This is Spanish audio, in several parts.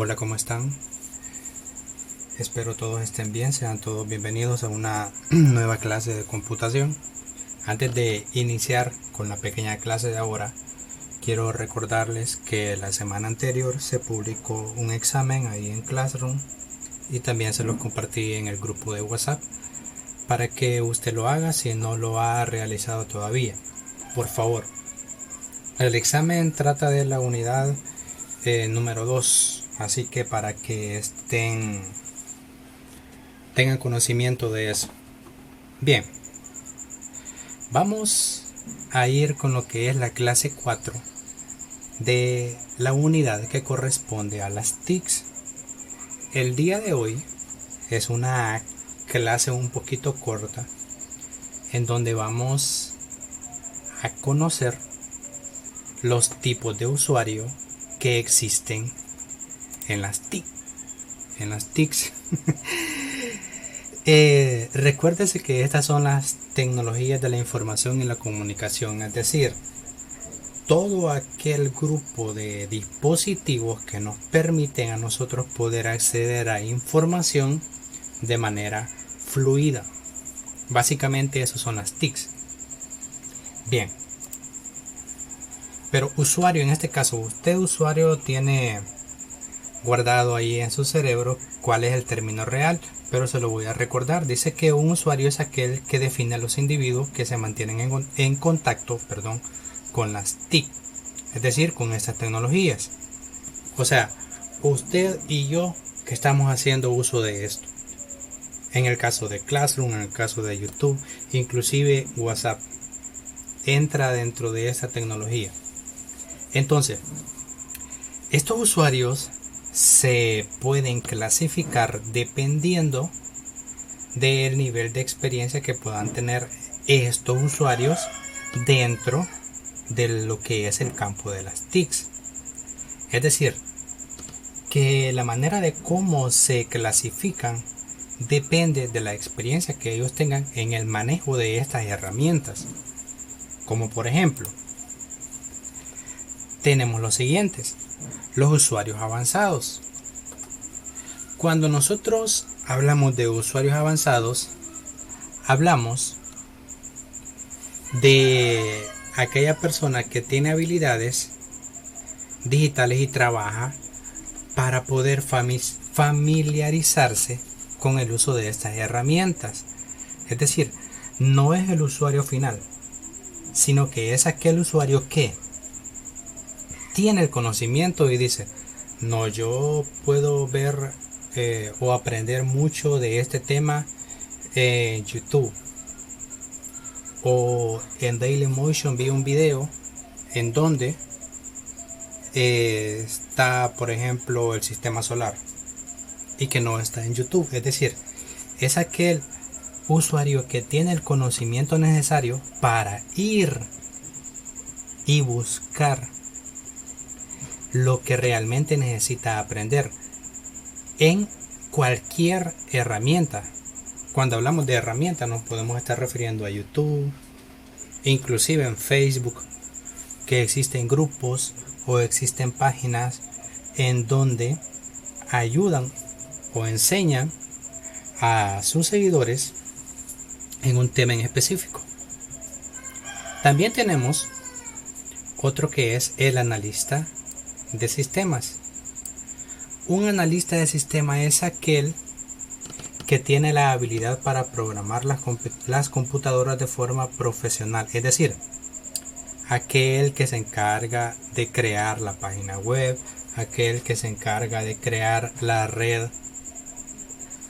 Hola, ¿cómo están? Espero todos estén bien, sean todos bienvenidos a una nueva clase de computación. Antes de iniciar con la pequeña clase de ahora, quiero recordarles que la semana anterior se publicó un examen ahí en Classroom y también se lo compartí en el grupo de WhatsApp para que usted lo haga si no lo ha realizado todavía. Por favor, el examen trata de la unidad número 2, así que para que tengan conocimiento de eso. Bien, vamos a ir con lo que es la clase 4 de la unidad que corresponde a las TICs. El día de hoy es una clase un poquito corta en donde vamos a conocer los tipos de usuario que existen en las TICs. Recuérdese que estas son las tecnologías de la información y la comunicación, es decir, todo aquel grupo de dispositivos que nos permiten a nosotros poder acceder a información de manera fluida. Básicamente eso son las TICs. Bien, pero usuario, en este caso, usted usuario tiene guardado ahí en su cerebro cuál es el término real, pero se lo voy a recordar. Dice que un usuario es aquel que define a los individuos que se mantienen en contacto con las TIC, es decir, con estas tecnologías. O sea, usted y yo que estamos haciendo uso de esto. En el caso de Classroom, en el caso de YouTube, inclusive WhatsApp entra dentro de esta tecnología. Entonces, estos usuarios se pueden clasificar dependiendo del nivel de experiencia que puedan tener estos usuarios dentro de lo que es el campo de las TICs. Es decir, que la manera de cómo se clasifican depende de la experiencia que ellos tengan en el manejo de estas herramientas. Como por ejemplo, tenemos los siguientes: los usuarios avanzados. Cuando nosotros hablamos de usuarios avanzados, hablamos de aquella persona que tiene habilidades digitales y trabaja para poder familiarizarse con el uso de estas herramientas. Es decir, no es el usuario final, sino que es aquel usuario que tiene el conocimiento y dice: no, yo puedo ver o aprender mucho de este tema en YouTube, o en Dailymotion vi un video en donde está, por ejemplo, el sistema solar y que no está en YouTube. Es decir, es aquel usuario que tiene el conocimiento necesario para ir y buscar lo que realmente necesita aprender en cualquier herramienta. Cuando hablamos de herramienta nos podemos estar refiriendo a YouTube, inclusive en Facebook, que existen grupos o existen páginas en donde ayudan o enseñan a sus seguidores en un tema en específico. También tenemos otro que es el analista de sistemas. Un analista de sistema es aquel que tiene la habilidad para programar las computadoras de forma profesional, es decir, aquel que se encarga de crear la página web, aquel que se encarga de crear la red,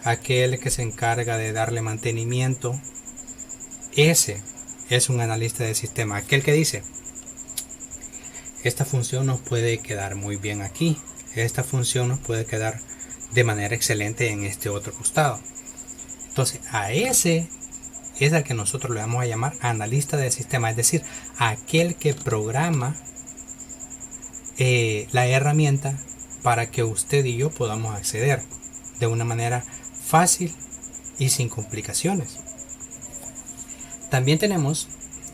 aquel que se encarga de darle mantenimiento. Ese es un analista de sistema, aquel que dice: esta función nos puede quedar muy bien aquí, esta función nos puede quedar de manera excelente en este otro costado. Entonces, a ese es al que nosotros le vamos a llamar analista de sistema, es decir, aquel que programa la herramienta para que usted y yo podamos acceder de una manera fácil y sin complicaciones. También tenemos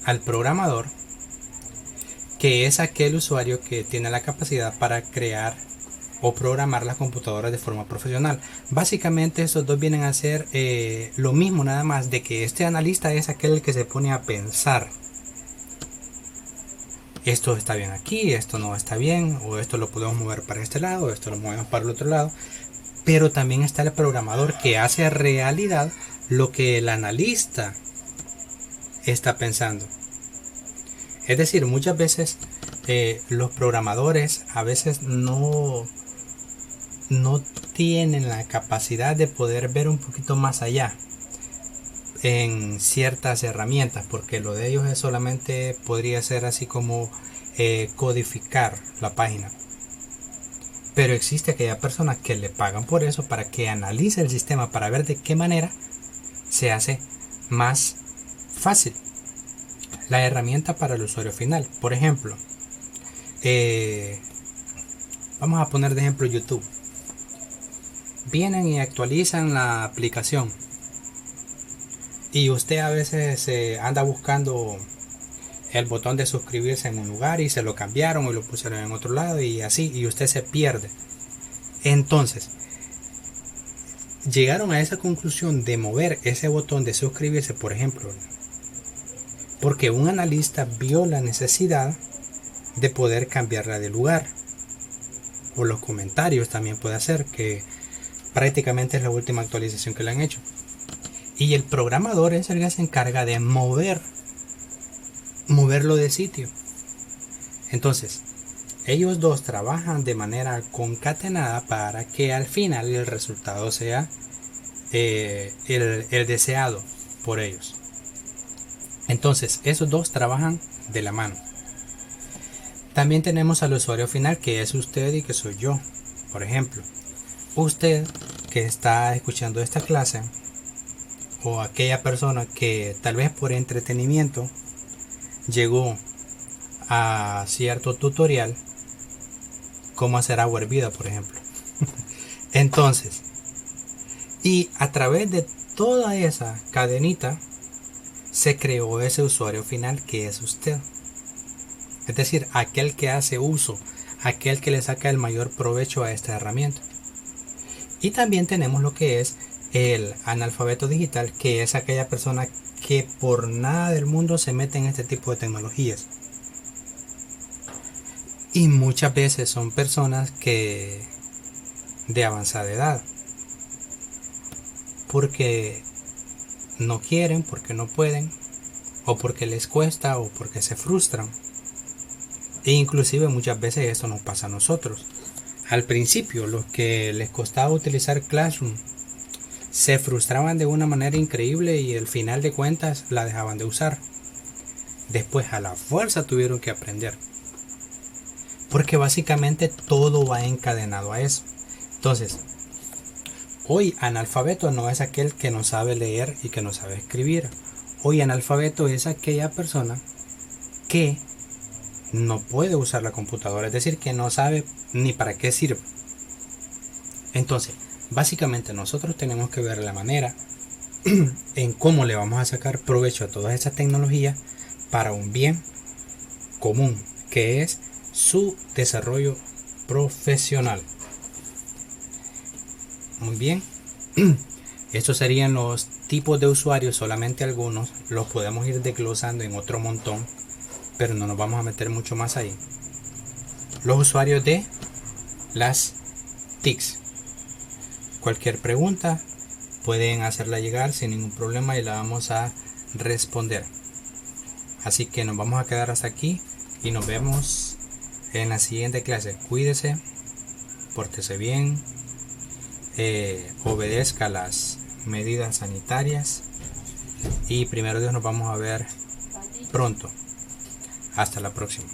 al programador, que es aquel usuario que tiene la capacidad para crear o programar las computadoras de forma profesional. Básicamente estos dos vienen a ser lo mismo, nada más de que este analista es aquel que se pone a pensar: esto está bien aquí, esto no está bien, o esto lo podemos mover para este lado, esto lo movemos para el otro lado. Pero también está el programador, que hace realidad lo que el analista está pensando. Es decir, muchas veces los programadores a veces no tienen la capacidad de poder ver un poquito más allá en ciertas herramientas, porque lo de ellos es solamente, podría ser así como codificar la página. Pero existe aquella persona que le pagan por eso, para que analice el sistema, para ver de qué manera se hace más fácil la herramienta para el usuario final. Por ejemplo, vamos a poner de ejemplo YouTube. Vienen y actualizan la aplicación, y usted a veces anda buscando el botón de suscribirse en un lugar y se lo cambiaron o lo pusieron en otro lado, y así, y usted se pierde. Entonces, llegaron a esa conclusión de mover ese botón de suscribirse, por ejemplo, porque un analista vio la necesidad de poder cambiarla de lugar. O los comentarios también puede hacer, que prácticamente es la última actualización que le han hecho. Y el programador es el que se encarga de moverlo de sitio. Entonces, ellos dos trabajan de manera concatenada para que al final el resultado sea el deseado por ellos. Entonces, esos dos trabajan de la mano. También tenemos al usuario final, que es usted y que soy yo. Por ejemplo, usted que está escuchando esta clase, o aquella persona que tal vez por entretenimiento llegó a cierto tutorial, cómo hacer agua hervida, por ejemplo. Entonces, y a través de toda esa cadenita se creó ese usuario final, que es usted. Es decir, aquel que hace uso, aquel que le saca el mayor provecho a esta herramienta. Y también tenemos lo que es el analfabeto digital, que es aquella persona que por nada del mundo se mete en este tipo de tecnologías. Y muchas veces son personas que de avanzada edad, porque no quieren, porque no pueden, o porque les cuesta, o porque se frustran. E inclusive muchas veces eso nos pasa a nosotros. Al principio, los que les costaba utilizar Classroom se frustraban de una manera increíble, y al final de cuentas la dejaban de usar. Después a la fuerza tuvieron que aprender, porque básicamente todo va encadenado a eso. Entonces, hoy analfabeto no es aquel que no sabe leer y que no sabe escribir. Hoy analfabeto es aquella persona que no puede usar la computadora, es decir, que no sabe ni para qué sirve. Entonces, básicamente nosotros tenemos que ver la manera en cómo le vamos a sacar provecho a todas esas tecnologías para un bien común, que es su desarrollo profesional. Muy bien. Estos serían los tipos de usuarios, solamente algunos. Los podemos ir desglosando en otro montón, pero no nos vamos a meter mucho más ahí. Los usuarios de las TICs. Cualquier pregunta pueden hacerla llegar sin ningún problema y la vamos a responder. Así que nos vamos a quedar hasta aquí y nos vemos en la siguiente clase. Cuídese, pórtese bien, obedezca las medidas sanitarias, y primero Dios nos vamos a ver pronto. Hasta la próxima.